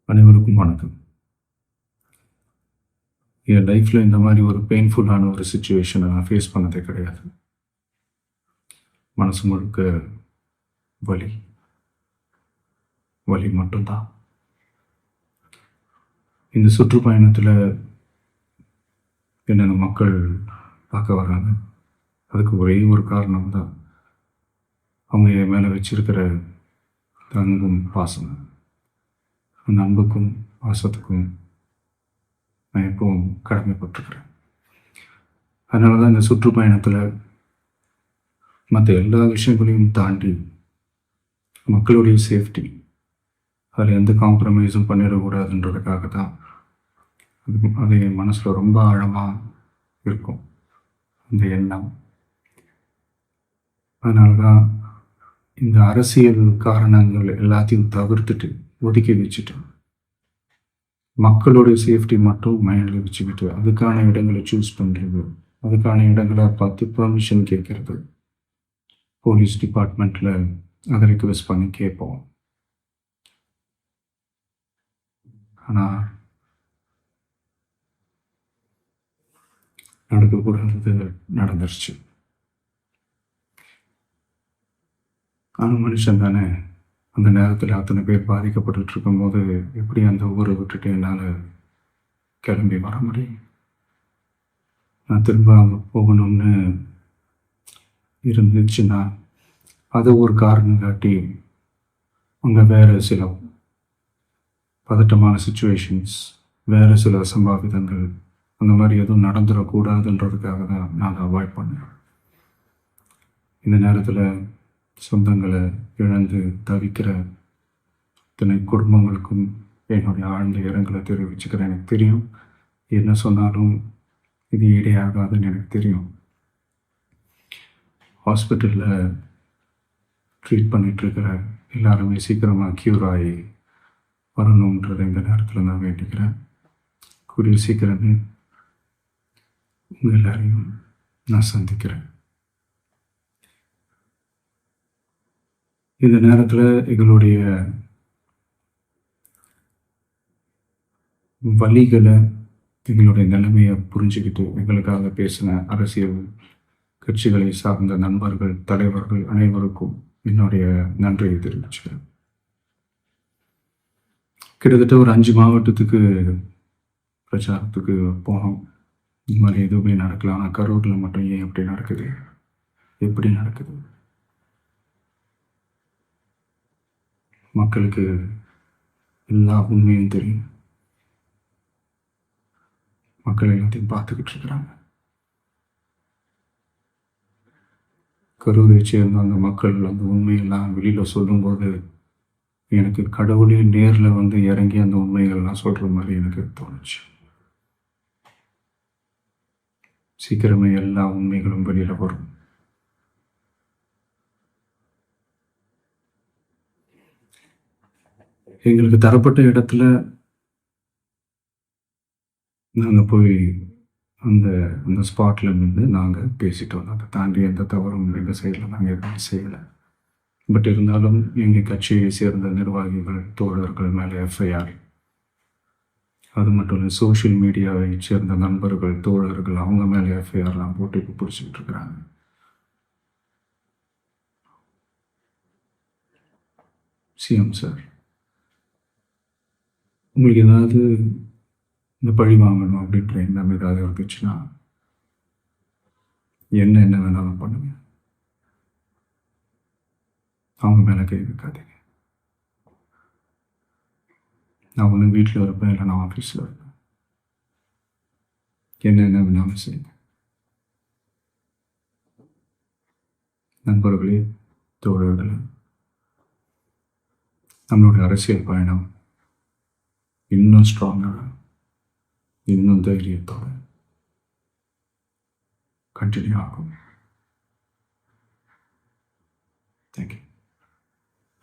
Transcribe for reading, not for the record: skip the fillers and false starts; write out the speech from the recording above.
அனைவருக்கும் வணக்கம். என் லைஃப்பில் இந்த மாதிரி ஒரு பெயின்ஃபுல்லான ஒரு சுச்சுவேஷனை நான் ஃபேஸ் பண்ணதே கிடையாது. மனசு முழுக்க வலி வலி மட்டும்தான். இந்த சுற்றுப்பயணத்தில் என்னென்ன மக்கள் பார்க்க வராங்க, அதுக்கு ஒரே ஒரு காரணம் தான் அவங்க என் மேலே வச்சிருக்கிற அன்பும் பாசம். அந்த அன்புக்கும் பாசத்துக்கும் நான் எப்பவும் கடமைப்பட்டிருக்கிறேன். அதனால தான் இந்த சுற்றுப்பயணத்தில் மற்ற எல்லா விஷயங்களையும் தாண்டி மக்களுடைய சேஃப்டி, அதில் எந்த காம்ப்ரமைஸும் பண்ணிடக்கூடாதுன்றதுக்காக தான் அது என் மனசில் ரொம்ப ஆழமாக இருக்கும் அந்த எண்ணம். அதனால தான் இந்த அரசியல் காரணங்கள் எல்லாத்தையும் தவிர்த்துட்டு ஒதுக்கி வச்சுட்டு மக்களுடைய சேஃப்டி மட்டும் மைண்டில் வச்சுக்கிட்டு அதுக்கான இடங்களை சூஸ் பண்ணுறது, அதுக்கான இடங்களை பார்த்து பெர்மிஷன் கேட்கறது, போலீஸ் டிபார்ட்மெண்ட்டில் அதை ரிக்வெஸ்ட் பண்ணி கேட்போம். ஆனால் நடக்கக்கூடாதது நடந்துருச்சு. ஆனால் மனுஷன் தானே. அந்த நேரத்தில் அத்தனை பேர் பாதிக்கப்பட்டு இருக்கும்போது எப்படி அந்த ஊரை விட்டுட்டு என்னால் கிளம்பி வர முடியும்? நான் திரும்ப அங்கே போகணும்னு இருந்துச்சுன்னா அதை ஒரு காரணம் காட்டி அங்கே வேறு சில பதட்டமான சுச்சுவேஷன்ஸ், வேறு சில அசம்பாவிதங்கள் அந்த மாதிரி எதுவும் நடந்துடக்கூடாதுன்றதுக்காக தான் நான் அவாய்ட் பண்ணேன். இந்த நேரத்தில் சொந்தங்களை இழந்து தவிக்கிற இத்தனை குடும்பங்களுக்கும் என்னுடைய ஆழ்ந்த இரங்கலை தெரிவிச்சுக்கிறேன். எனக்கு தெரியும் என்ன சொன்னாலும் இது ஈடையாகாதுன்னு எனக்கு தெரியும். ஹாஸ்பிட்டலில் ட்ரீட் பண்ணிகிட்ருக்கிற எல்லாருமே சீக்கிரமாக க்யூர் ஆகி வரணுன்றதை இந்த நேரத்தில் நான் வேண்டிக்கிறேன். கூடிய சீக்கிரமே உங்கள் எல்லாரையும் நான் சந்திக்கிறேன். இந்த நேரத்தில் எங்களுடைய வலிகளை, எங்களுடைய நிலைமையை புரிஞ்சுக்கிட்டு எங்களுக்காக பேசின அரசியல் கட்சிகளை சார்ந்த நண்பர்கள், தலைவர்கள் அனைவருக்கும் என்னுடைய நன்றியை தெரிவிச்சுக்கிறேன். கிட்டத்தட்ட ஒரு 5 மாவட்டத்துக்கு பிரச்சாரத்துக்கு போனோம். இந்த மாதிரி எதுவுமே நடக்கலாம். ஆனால் கரூரில் மட்டும் ஏன் எப்படி நடக்குது, எப்படி நடக்குது? மக்களுக்கு எல்லா உண்மையும் தெரியும். மக்கள் எல்லாத்தையும் பார்த்துக்கிட்டு இருக்கிறாங்க. கரூரை சேர்ந்த அந்த மக்கள் அந்த உண்மையெல்லாம் வெளியில் சொல்லும்போது எனக்கு கடவுளே நேரில் வந்து இறங்கி அந்த உண்மைகள்லாம் சொல்கிற மாதிரி எனக்கு தோணுச்சு. சீக்கிரமே எல்லா உண்மைகளும் வெளியில் வரும். எங்களுக்கு தரப்பட்ட இடத்துல நாங்கள் போய் அந்த அந்த ஸ்பாட்டில் நின்று நாங்கள் பேசிட்டு வந்தோம். அதை தாண்டி எந்த தவறும் எங்கள் சைடில் நாங்கள் எதுவும் செய்யலை. பட் இருந்தாலும் எங்கள் கட்சியை சேர்ந்த நிர்வாகிகள், தோழர்கள் மேலே எஃப்ஐஆர், அது மட்டும் இல்லை சோஷியல் மீடியாவை சேர்ந்த நண்பர்கள், தோழர்கள் அவங்க மேலே எஃப்ஐஆர்லாம் போட்டு இப்போ பிடிச்சிக்கிட்டு இருக்கிறாங்க. சிஎம் சார், உங்களுக்கு ஏதாவது இந்த பழி வாங்கணும் அப்படின்ற எண்ணம் ஏதாவது இருந்துச்சுன்னா என்ன வேணாலும் பண்ணுங்க. அவங்க மேலே கை வைக்காதீங்க. நான் ஒன்று வீட்டில் இருப்பேன், இல்லை நான் ஆஃபீஸில் இருப்பேன். என்ன வேணாலும் செய்யுங்க. நண்பர்களே, தோழர்களே, நம்மளுடைய அரசியல் பயணம் இன்னும் ஸ்ட்ராங்காக, இன்னும் தைரியத்தோட கண்டினியூ ஆகும். தேங்க்யூ.